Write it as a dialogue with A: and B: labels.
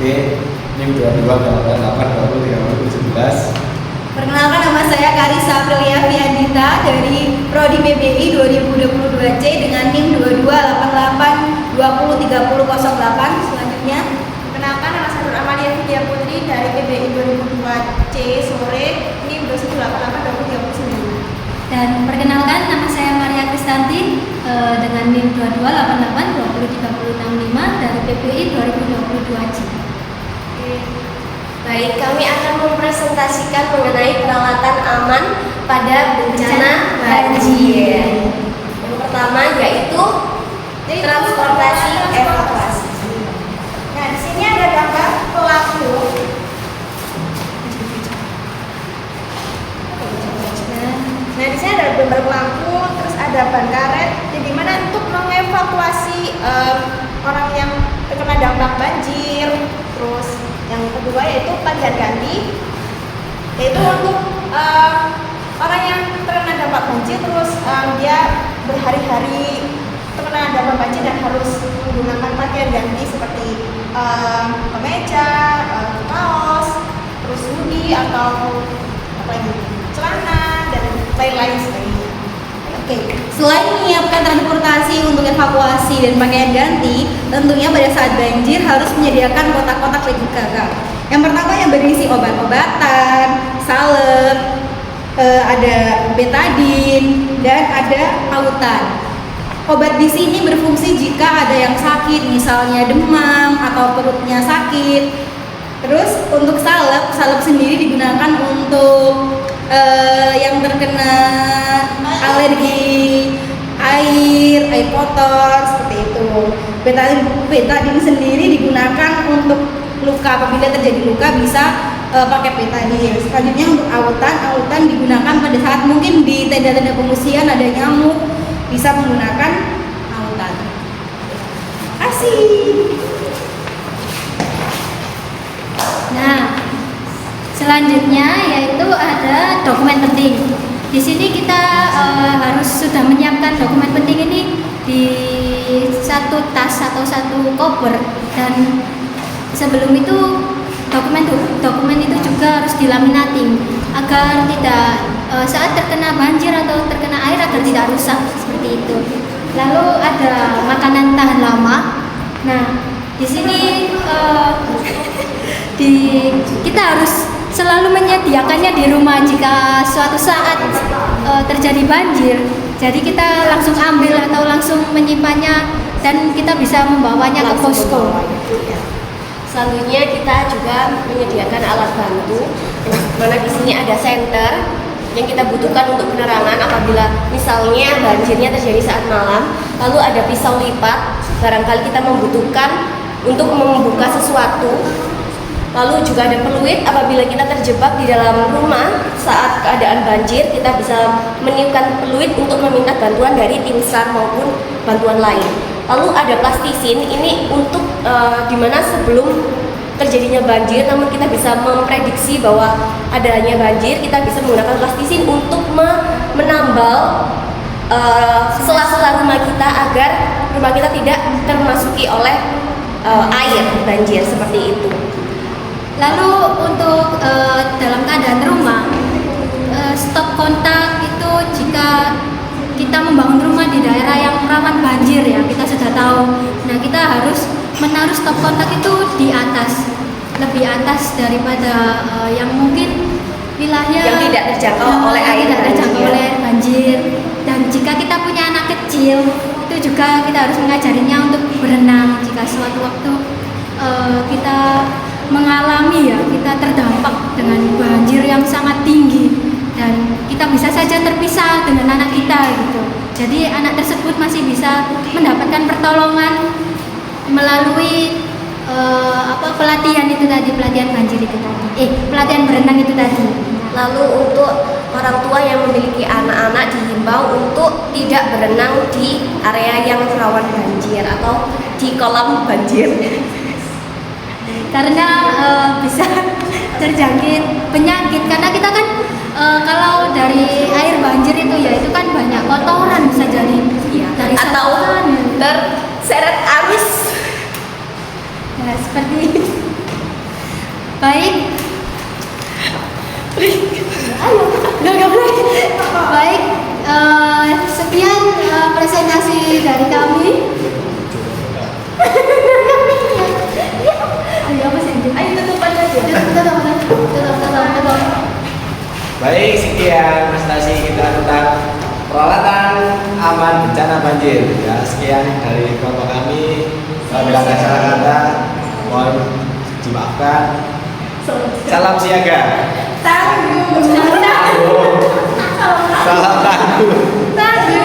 A: NIM 22882017.
B: Perkenalkan, nama saya Karisa Aprilia Fiandita dari Prodi PBI 2022C dengan NIM 2288203008. Selanjutnya,
C: perkenalkan, nama saya Nur Amalia Vidya Putri dari PBI 2002C sore NIM 21882039.
D: Dan perkenalkan, nama saya Maria Kristanti dengan NIM 2288203065 dari PBI 2022C.
E: Baik, kami akan mempresentasikan mengenai peralatan aman pada bencana banjir. Yang pertama yaitu transportasi evakuasi.
C: Nah, di sini ada gambar pelaku. Nah, di sini ada gambar pelaku, terus ada ban karet. Jadi mana untuk mengevakuasi orang yang terkena dampak banjir. Terus yang kedua yaitu panggilan ganti, yaitu untuk orang yang terkena dampak banjir terus dia berhari-hari terkena dampak banjir dan harus menggunakan pakaian ganti seperti kemeja, kaos, terus hoodie atau apa ini, celana dan lain-lain sebagainya.
B: Oke, selain menyiapkan transportasi untuk evakuasi dan pakaian ganti, tentunya pada saat banjir harus menyediakan kotak-kotak lagi gagal. Yang pertama yang berisi obat-obatan, salep, ada betadin, dan ada autan. Obat di sini berfungsi jika ada yang sakit, misalnya demam atau perutnya sakit. Terus untuk salep sendiri digunakan untuk yang terkena alergi air kotor seperti itu. Betadin sendiri digunakan untuk luka, apabila terjadi luka bisa pakai betadin. Selanjutnya untuk autan digunakan pada saat mungkin di tenda-tenda pengungsian ada nyamuk, bisa menggunakan autan. Asik.
D: Nah, selanjutnya yaitu ada dokumen penting. Di sini kita harus sudah menyiapkan dokumen penting ini di satu tas atau satu koper, dan sebelum itu dokumen itu juga harus dilaminating agar tidak saat terkena banjir atau terkena air agar tidak rusak seperti itu. Lalu ada makanan tahan lama. Nah, di sini kita harus selalu menyediakannya di rumah jika suatu saat terjadi banjir. Jadi kita langsung ambil atau langsung menyimpannya dan kita bisa membawanya ke posko.
E: Selanjutnya kita juga menyediakan alat bantu, mana di sini ada senter yang kita butuhkan untuk penerangan apabila misalnya banjirnya terjadi saat malam. Lalu ada pisau lipat, barangkali kita membutuhkan untuk membuka sesuatu. Lalu juga ada peluit, apabila kita terjebak di dalam rumah saat keadaan banjir, kita bisa meniupkan peluit untuk meminta bantuan dari tim SAR maupun bantuan lain. Lalu ada plastisin, ini untuk dimana sebelum terjadinya banjir, namun kita bisa memprediksi bahwa adanya banjir, kita bisa menggunakan plastisin untuk menambal sela-sela rumah kita agar rumah kita tidak termasuki oleh air banjir seperti itu.
D: Lalu untuk dalam keadaan rumah, stop kontak itu jika kita membangun rumah di daerah yang rawan banjir ya, kita sudah tahu. Nah, kita harus menaruh stop kontak itu di atas, lebih atas daripada yang mungkin wilayah
E: yang tidak terjangkau oleh air
D: banjir. Dan jika kita punya anak kecil, itu juga kita harus mengajarinya untuk berenang jika suatu waktu kita mengalami kita terdampak dengan banjir yang sangat tinggi dan kita bisa saja terpisah dengan anak kita gitu. Jadi anak tersebut masih bisa mendapatkan pertolongan melalui pelatihan itu tadi, pelatihan banjir itu tadi, pelatihan berenang itu tadi.
E: Lalu untuk orang tua yang memiliki anak-anak dihimbau untuk tidak berenang di area yang rawan banjir atau di kolam banjir.
D: Karena bisa terjangkit penyakit, karena kita kan kalau dari air banjir itu kan banyak kotoran, bisa jadi dari
E: atau
D: saluran
E: terseret arus.
D: Nah, seperti itu. Baik.
E: Nggak boleh.
D: Baik, sekian presentasi dari kami. Ayo apa sih?
C: Ayo tutupan aja.
D: Tutup.
A: Baik, sekian presentasi kita tentang peralatan aman bencana banjir. Ya, sekian dari kelompok kami. Apabila ada salah kata, mohon dimaafkan. Salam siaga.
C: Tangguh.
A: Salam tangguh.
C: Tangguh.